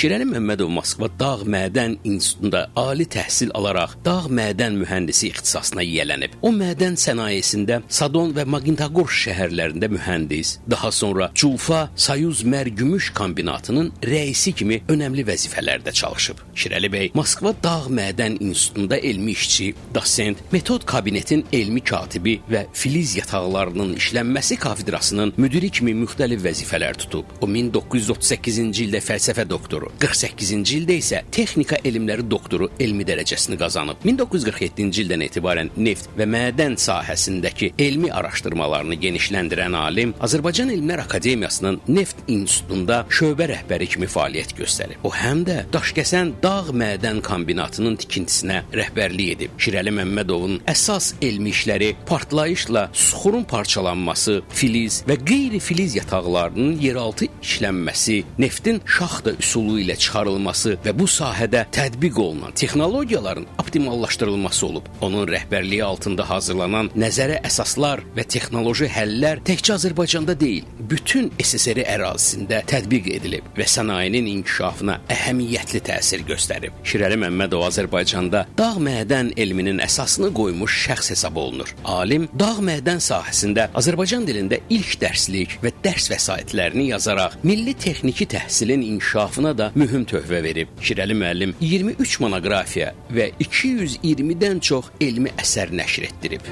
Şirəli Məmmədov Moskva Dağ Mədən İnstitutunda ali təhsil alaraq dağ mədən mühəndisi ixtisasına yiyələnib. O mədən sənayesində Sadon və Magnitogorsk şəhərlərində mühəndis, daha sonra Culfa Sayuz Mərgümüş kombinatının rəisi kimi önəmli vəzifələrdə çalışıb. Şirəli bəy Moskva Dağ Mədən İnstitutunda elmi işçi, dosent, metod kabinetin elmi katibi və filiz yataqlarının işlənməsi kafedrasının müdiri kimi müxtəlif vəzifələr tutub. O 1938-ci ildə fəlsəfə doktoru, 48-ci ildə isə texnika elmləri doktoru elmi dərəcəsini qazanıb. 1947-ci ildən etibarən neft və mədən sahəsindəki elmi araşdırmalarını genişləndirən alim Azərbaycan Elmlər Akademiyasının Neft İnstitutunda şöbə rəhbəri kimi fəaliyyət göstərib. O həm də Daşkəsən Dağ Mədən kombinatının tikintisinə rəhbərlik edib. Şirəli Məmmədovun əsas elmi işləri partlayışla suxurun parçalanması, filiz və qeyri-filiz yataqlarının yeraltı işlənməsi, neftin şaxta üsulu ilə çıxarılması və bu sahədə tətbiq olunan texnologiyaların optimallaşdırılması olub. Onun rəhbərliyi altında hazırlanan nəzərə əsaslar və texnoloji həllər təkcə Azərbaycanda deyil, bütün SSR ərazisində tətbiq edilib və sənayenin inkişafına əhəmiyyətli təsir göstərib. Şirəli Məmmədov Azərbaycanda dağ mədən elminin əsasını qoymuş şəxs hesab olunur. Alim dağ mədən sahəsində Azərbaycan dilində ilk dərslik və dərs vəsaitlərini yazaraq milli texniki təhsilin inkişafına da mühüm töhfə verib. Şirəli müəllim 23 monoqrafiya və 220-dən çox elmi əsər nəşr etdirib.